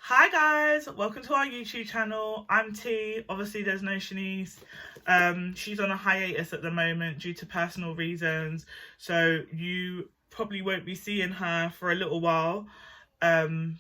Hi guys, welcome to our YouTube channel. I'm T. Obviously there's no Shanice. She's on a hiatus at the moment due to personal reasons, so you probably won't be seeing her for a little while,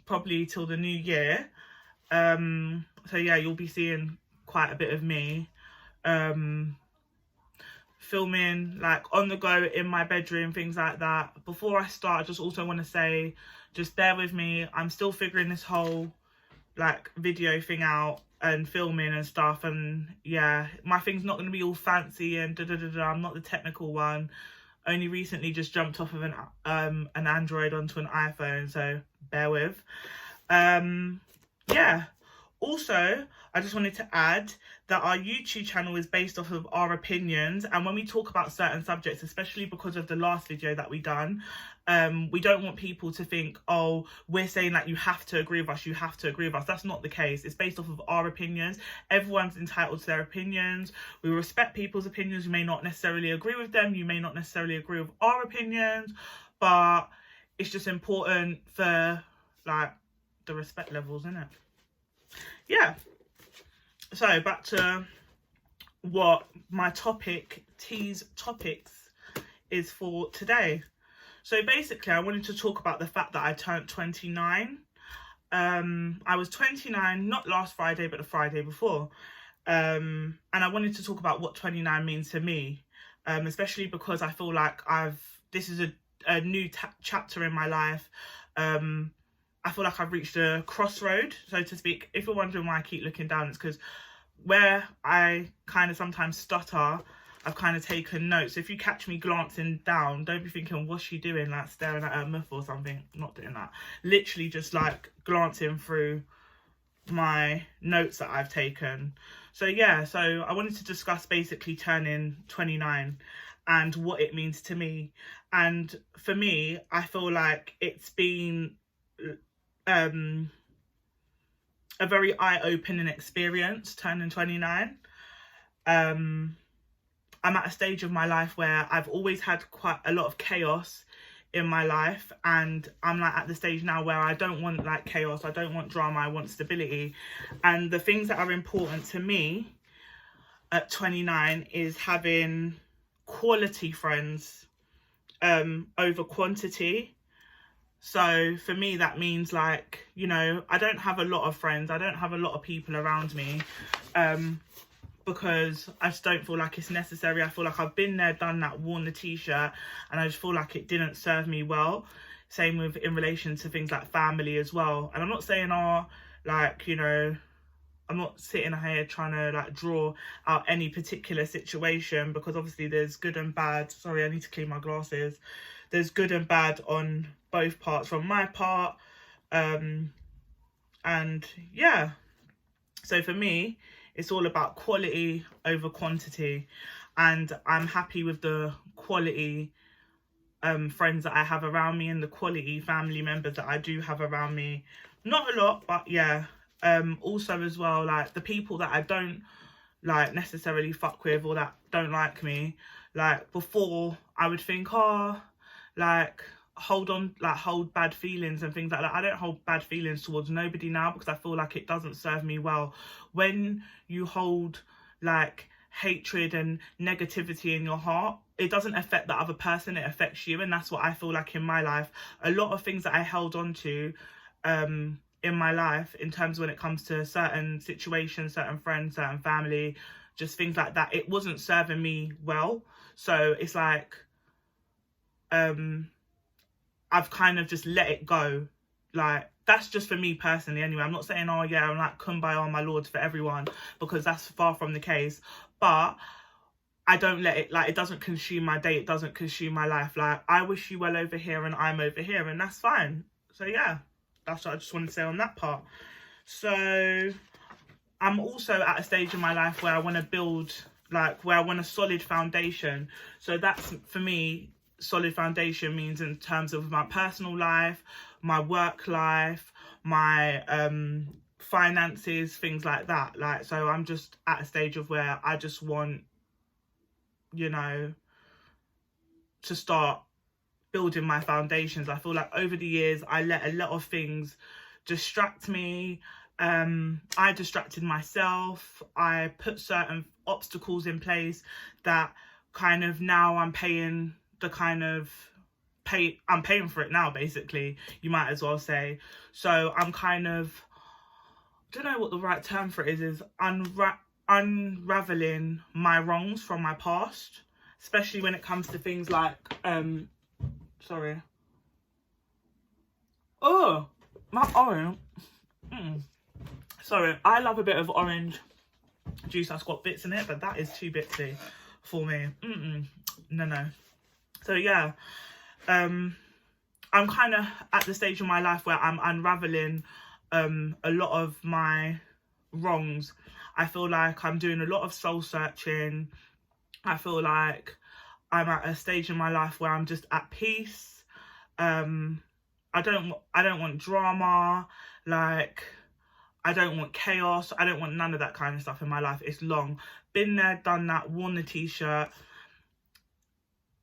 probably till the new year. So yeah, you'll be seeing quite a bit of me filming like on the go in my bedroom, things like that. Before I start, I just also want to say, just bear with me. I'm still figuring this whole like video thing out and filming and stuff, and yeah, my thing's not going to be all fancy and I'm not the technical one. Only recently just jumped off of an Android onto an iPhone, so bear with. Yeah, also, I just wanted to add that our YouTube channel is based off of our opinions, and when we talk about certain subjects, especially because of the last video that we done, we don't want people to think, oh, we're saying that you have to agree with us, you have to agree with us. That's not the case. It's based off of our opinions. Everyone's entitled to their opinions. We respect people's opinions. You may not necessarily agree with them, you may not necessarily agree with our opinions, but it's just important for like the respect levels, isn't it? Yeah, so back to what my topic, T's topics, is for today. So basically I wanted to talk about the fact that I turned 29. I was 29 not last Friday but the Friday before, and I wanted to talk about what 29 means to me, especially because I feel like this is a new chapter in my life. I feel like I've reached a crossroad, so to speak. If you're wondering why I keep looking down, it's because where I kind of sometimes stutter, I've kind of taken notes. So if you catch me glancing down, don't be thinking, what's she doing? Like staring at her muff or something. I'm not doing that. Literally just like glancing through my notes that I've taken. So yeah, so I wanted to discuss basically turning 29 and what it means to me. And for me, I feel like it's been a very eye-opening experience turning 29. I'm at a stage of my life where I've always had quite a lot of chaos in my life, and I'm like at the stage now where I don't want like chaos, I don't want drama, I want stability. And the things that are important to me at 29 is having quality friends over quantity. So for me, that means like, you know, I don't have a lot of friends. I don't have a lot of people around me, because I just don't feel like it's necessary. I feel like I've been there, done that, worn the t-shirt, and I just feel like it didn't serve me well. Same with in relation to things like family as well. And I'm not saying, oh, like, you know, I'm not sitting here trying to like draw out any particular situation, because obviously there's good and bad. Sorry, I need to clean my glasses. There's good and bad on both parts from my part. And yeah, so for me, it's all about quality over quantity. And I'm happy with the quality friends that I have around me and the quality family members that I do have around me. Not a lot, but yeah. Also as well, like the people that I don't like necessarily fuck with or that don't like me, like before I would think, oh, like hold bad feelings and things like that. I don't hold bad feelings towards nobody now, because I feel like it doesn't serve me well. When you hold like hatred and negativity in your heart, it doesn't affect the other person, it affects you. And that's what I feel like in my life. A lot of things that I held on to in my life, in terms of when it comes to certain situations, certain friends, certain family, just things like that, it wasn't serving me well. So it's like I've kind of just let it go. Like, that's just for me personally anyway. I'm not saying, oh yeah, I'm like kumbaya, my lord, for everyone, because that's far from the case. But I don't let it, like, it doesn't consume my day, it doesn't consume my life. Like, I wish you well over here and I'm over here, and that's fine. So yeah, that's what I just wanted to say on that part. So I'm also at a stage in my life where I want to build, like, where I want a solid foundation. So that's, for me, solid foundation means in terms of my personal life, my work life, my finances, things like that. Like, so I'm just at a stage of where I just want, you know, to start building my foundations. I feel like over the years I let a lot of things distract me. I distracted myself. I put certain obstacles in place that kind of now I'm paying for it now, basically, you might as well say. So I'm kind of, I don't know what the right term for it is unraveling my wrongs from my past, especially when it comes to things like sorry. Oh, my orange. Sorry, I love a bit of orange juice that's got bits in it, but that is too bitsy for me. No. So yeah, I'm kind of at the stage of my life where I'm unraveling a lot of my wrongs. I feel like I'm doing a lot of soul searching. I feel like I'm at a stage in my life where I'm just at peace. I don't want drama, like I don't want chaos. I don't want none of that kind of stuff in my life. It's long. Been there, done that, worn the t-shirt.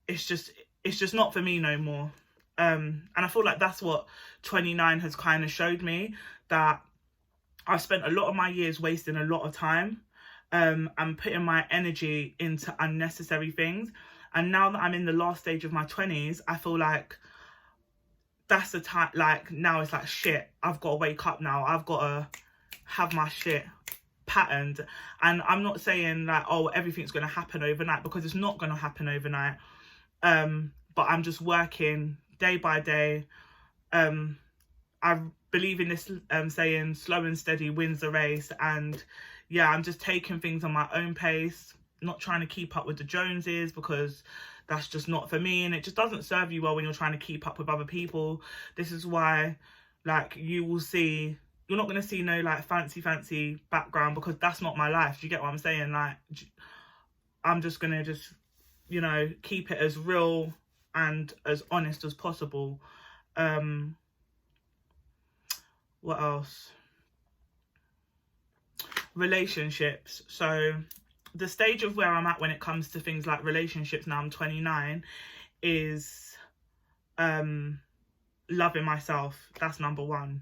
It's just not for me no more. And I feel like that's what 29 has kind of showed me, that I've spent a lot of my years wasting a lot of time and putting my energy into unnecessary things. And now that I'm in the last stage of my 20s, I feel like that's the time, like now it's like, shit, I've got to wake up now. I've got to have my shit patterned. And I'm not saying like, oh, everything's going to happen overnight, because it's not going to happen overnight. But I'm just working day by day. I believe in this saying, slow and steady wins the race. And yeah, I'm just taking things on my own pace, not trying to keep up with the Joneses, because that's just not for me, and it just doesn't serve you well when you're trying to keep up with other people. This is why, like, you're not going to see no like fancy background, because that's not my life. Do you get what I'm saying? Like, I'm just going to you know, keep it as real and as honest as possible. What else? Relationships. So the stage of where I'm at when it comes to things like relationships now, I'm 29, is loving myself. That's number one.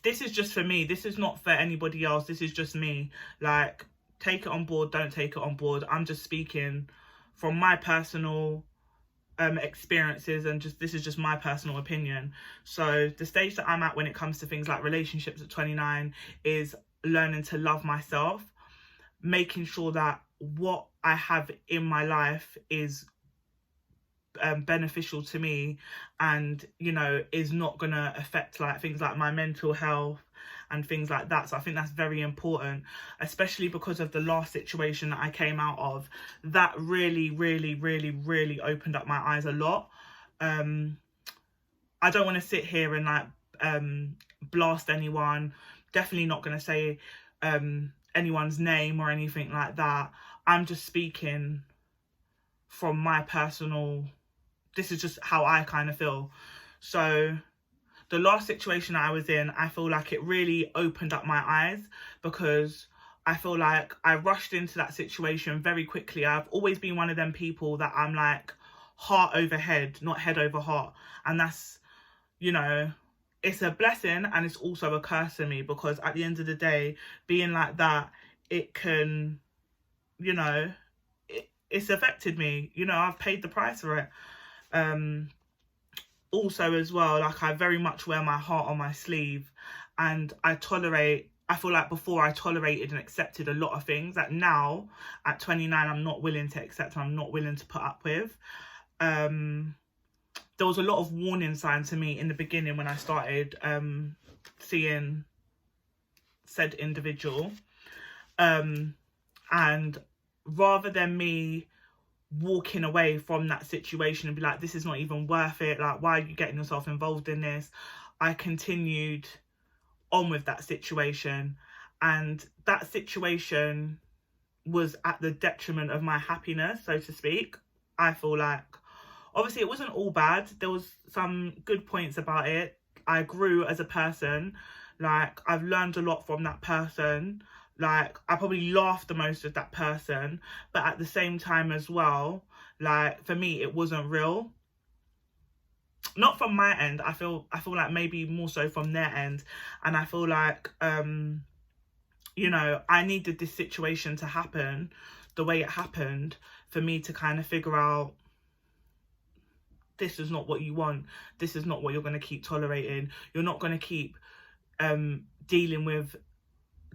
This is just for me. This is not for anybody else. This is just me. Like, take it on board, don't take it on board. I'm just speaking from my personal experiences, and this is just my personal opinion. So the stage that I'm at when it comes to things like relationships at 29 is learning to love myself, making sure that what I have in my life is beneficial to me, and you know, is not gonna affect like things like my mental health and things like that. So I think that's very important, especially because of the last situation that I came out of. That really opened up my eyes a lot. I don't want to sit here and like blast anyone. Definitely not going to say anyone's name or anything like that. I'm just speaking from my personal, this is just how I kind of feel. So the last situation I was in, I feel like it really opened up my eyes, because I feel like I rushed into that situation very quickly. I've always been one of them people that I'm like heart over head, not head over heart. And that's, you know, it's a blessing and it's also a curse in me, because at the end of the day, being like that, it can, you know, it's affected me. You know, I've paid the price for it. Also as well, like, I very much wear my heart on my sleeve, and I feel like before I tolerated and accepted a lot of things that now at 29 I'm not willing to accept and I'm not willing to put up with. There was a lot of warning signs to me in the beginning when I started seeing said individual, and rather than me walking away from that situation and be like, this is not even worth it, like, why are you getting yourself involved in this, I continued on with that situation, and that situation was at the detriment of my happiness, so to speak. I feel like, obviously it wasn't all bad, there was some good points about it. I grew as a person, like, I've learned a lot from that person. Like, I probably laughed the most with that person, but at the same time as well, like, for me, it wasn't real. not from my end, I feel like maybe more so from their end. And I feel like you know, I needed this situation to happen the way it happened for me to kind of figure out, this is not what you want. This is not what you're going to keep tolerating. You're not going to keep dealing with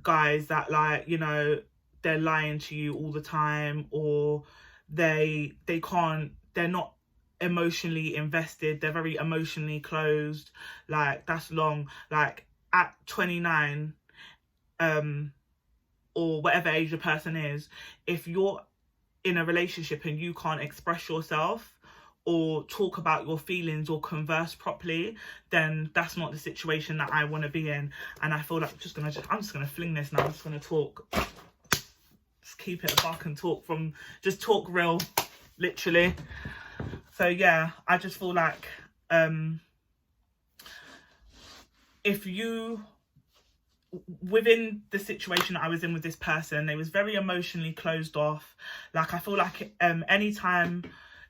guys that, like, you know, they're lying to you all the time, or they're not emotionally invested. They're very emotionally closed. Like, that's long. Like, at 29, or whatever age the person is, if you're in a relationship and you can't express yourself or talk about your feelings or converse properly, then that's not the situation that I want to be in. And I feel like I'm just gonna fling this now. I'm just gonna talk, just keep it a buck and just talk real, literally. So yeah, I just feel like if you, within the situation that I was in with this person, they was very emotionally closed off. Like, I feel like anytime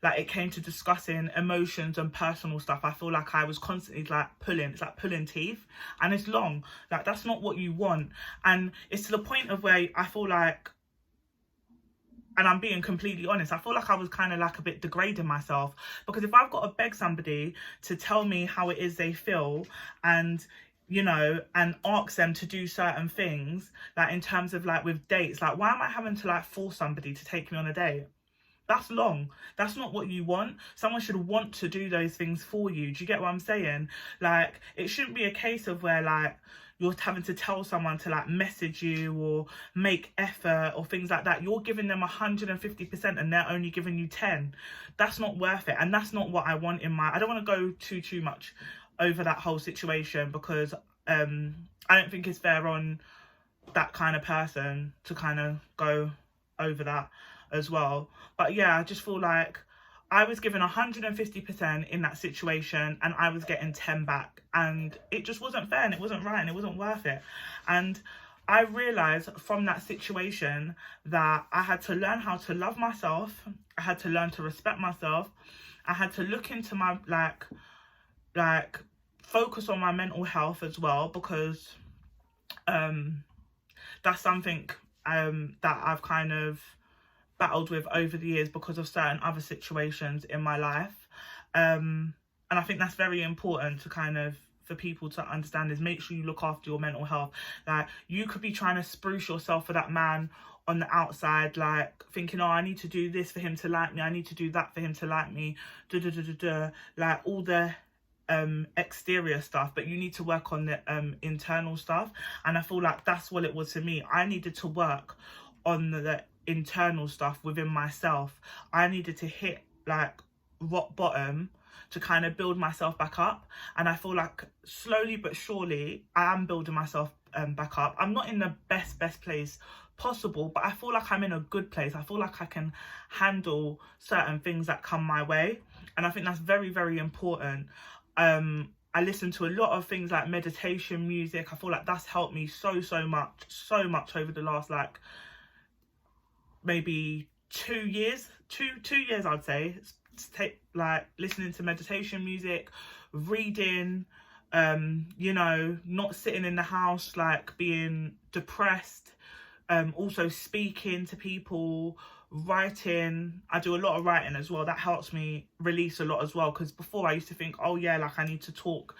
like it came to discussing emotions and personal stuff, I feel like I was constantly like it's like pulling teeth, and it's long. Like, that's not what you want. And it's to the point of where I feel like, and I'm being completely honest, I feel like I was kind of like a bit degrading myself, because if I've got to beg somebody to tell me how it is they feel, and you know, and ask them to do certain things, like in terms of like with dates, like why am I having to like force somebody to take me on a date? That's long. That's not what you want. Someone should want to do those things for you. Do you get what I'm saying? Like, it shouldn't be a case of where like you're having to tell someone to like message you or make effort or things like that. You're giving them 150% and they're only giving you 10. That's not worth it. And that's not what I want in my, I don't want to go too much over that whole situation, because I don't think it's fair on that kind of person to kind of go over that as well. But yeah, I just feel like I was given 150% in that situation and I was getting 10 back, and it just wasn't fair and it wasn't right and it wasn't worth it. And I realized from that situation that I had to learn how to love myself. I had to learn to respect myself. I had to look into my like focus on my mental health as well, because that's something that I've kind of battled with over the years because of certain other situations in my life. And I think that's very important to kind of, for people to understand, is make sure you look after your mental health. Like, you could be trying to spruce yourself for that man on the outside, like thinking, oh, I need to do this for him to like me, I need to do that for him to like me, like all the exterior stuff, but you need to work on the internal stuff. And I feel like that's what it was for me. I needed to work on the internal stuff within myself. I needed to hit like rock bottom to kind of build myself back up. And I feel like slowly but surely I am building myself back up. I'm not in the best place possible, but I feel like I'm in a good place. I feel like I can handle certain things that come my way, and I think that's very, very important. I listen to a lot of things like meditation music. I feel like that's helped me so much over the last like maybe 2 years, two years I'd say. Take like listening to meditation music, reading, you know, not sitting in the house like being depressed, also speaking to people, writing. I do a lot of writing as well. That helps me release a lot as well, because before I used to think, oh yeah, like I need to talk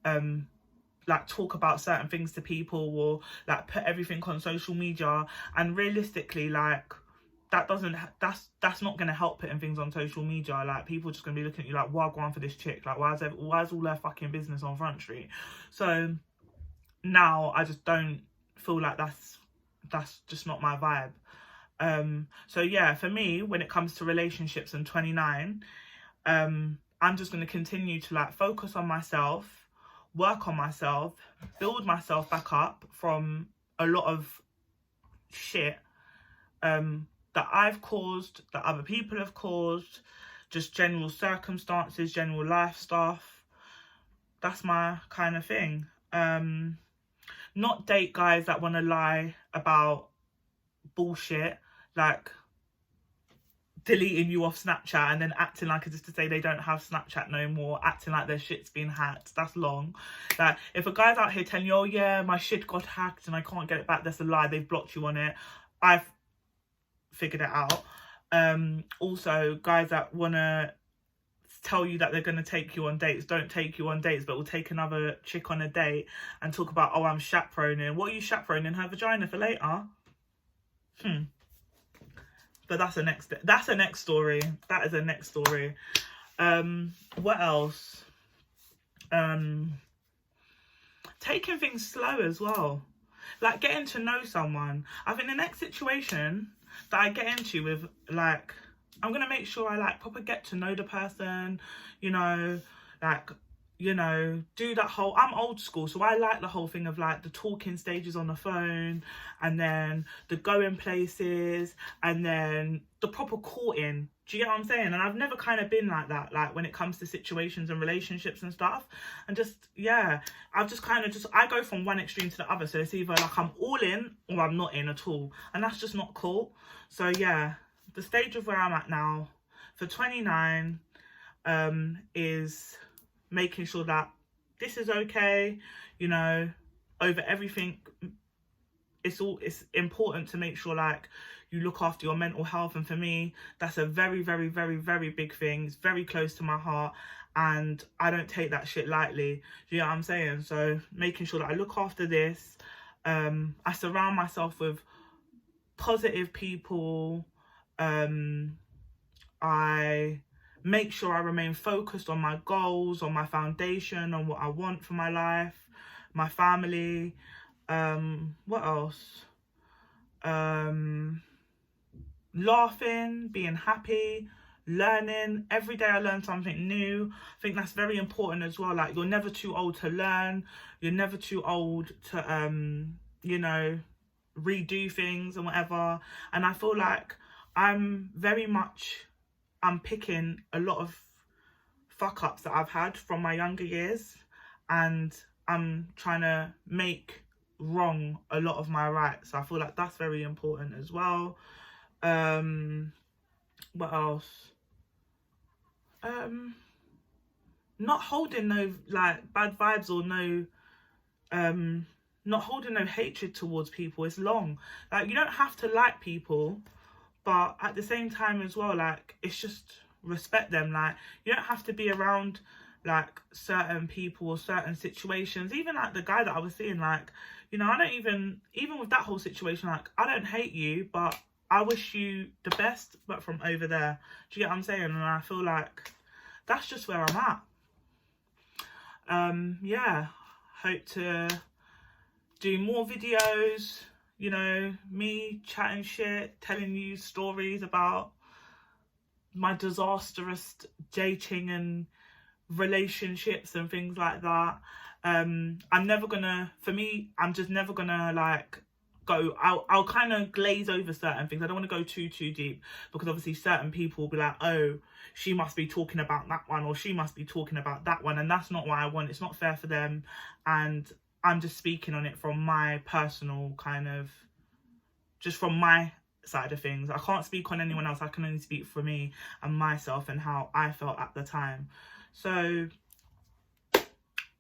about certain things to people, or like put everything on social media, and realistically, like that's not going to help putting things on social media. Like, people are just going to be looking at you like, why go on for this chick? Like, why is all their fucking business on Front Street? So now I just don't feel like that's just not my vibe. So yeah, for me, when it comes to relationships and 29, I'm just going to continue to like focus on myself, work on myself, build myself back up from a lot of shit that I've caused, that other people have caused, just general circumstances, general life stuff. That's my kind of thing. Not date guys that want to lie about bullshit. Like, deleting you off Snapchat and then acting like as if to say they don't have Snapchat no more, acting like their shit's been hacked. That's long. Like, if a guy's out here telling you, oh yeah, my shit got hacked and I can't get it back, that's a lie. They've blocked you on it. I've figured it out. Also, guys that want to tell you that they're going to take you on dates, don't take you on dates, but will take another chick on a date and talk about, oh, I'm chaperoning. What are you chaperoning? Her vagina for later? But that's a next story. That is a next story. What else? Taking things slow as well. Like, getting to know someone. I think the next situation that I get into with, like, I'm going to make sure I, like, proper get to know the person, you know, like, you know, do that whole, I'm old school, so I like the whole thing of, like, the talking stages on the phone, and then the going places, and then the proper courting. Do you get what I'm saying? And I've never kind of been like that, like, when it comes to situations and relationships and stuff. And just, yeah, I've just kind of I go from one extreme to the other. So it's either, like, I'm all in or I'm not in at all. And that's just not cool. So, yeah, the stage of where I'm at now for 29 is making sure that this is okay, you know, over everything. It's important to make sure, like, you look after your mental health. And for me, that's a very, very, very, very big thing. It's very close to my heart, and I don't take that shit lightly. Do you know what I'm saying? So making sure that I look after this, I surround myself with positive people, I make sure I remain focused on my goals, on my foundation, on what I want for my life, my family. What else? Laughing, being happy, learning. Every day I learn something new. I think that's very important as well. Like, you're never too old to learn. You're never too old to, you know, redo things and whatever. And I feel like I'm picking a lot of fuck ups that I've had from my younger years, and I'm trying to make wrong a lot of my rights. So I feel like that's very important as well. What else? Not holding no, like, bad vibes, or no, not holding no hatred towards people. It's long. Like, you don't have to like people, but at the same time as well, like, it's just respect them. Like, you don't have to be around, like, certain people or certain situations. Even, like, the guy that I was seeing, like, you know, I don't even with that whole situation, like, I don't hate you, but I wish you the best, but from over there. Do you get what I'm saying? And I feel like that's just where I'm at. Yeah, hope to do more videos, you know, me chatting shit, telling you stories about my disastrous dating and relationships and things like that. I'm just never gonna, like, go, I'll kind of glaze over certain things. I don't want to go too deep, because obviously certain people will be like, oh, she must be talking about that one, or she must be talking about that one, and that's not what I want. It's not fair for them, and I'm just speaking on it from my personal kind of, just from my side of things. I can't speak on anyone else. I can only speak for me and myself and how I felt at the time. So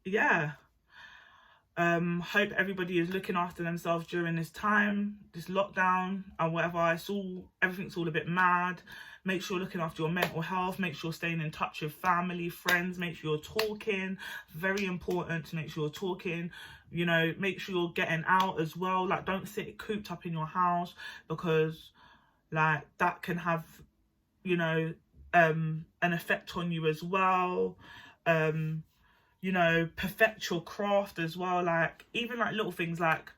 yeah, hope everybody is looking after themselves during this time, this lockdown and whatever. Everything's all a bit mad. Make sure you're looking after your mental health. Make sure you're staying in touch with family, friends. Make sure you're talking. Very important to make sure you're talking. You know, make sure you're getting out as well. Like, don't sit cooped up in your house, because, like, that can have, you know, an effect on you as well. You know, perfect your craft as well. Like, even, like, little things like,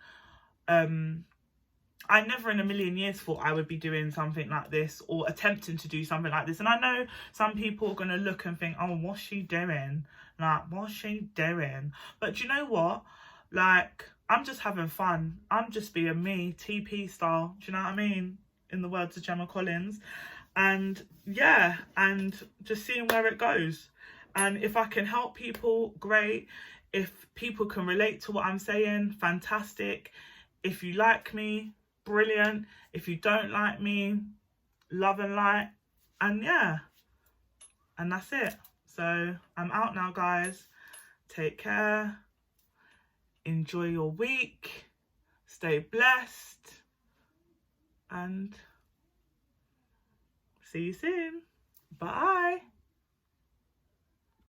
I never in a million years thought I would be doing something like this, or attempting to do something like this. And I know some people are going to look and think, oh, what's she doing? Like, what's she doing? But do you know what? Like, I'm just having fun. I'm just being me, TP style. Do you know what I mean? In the words of Gemma Collins. And yeah, and just seeing where it goes. And if I can help people, great. If people can relate to what I'm saying, fantastic. If you like me, brilliant. If you don't like me, love and light. And yeah, and that's it. So I'm out now, guys. Take care. Enjoy your week. Stay blessed. And see you soon. Bye.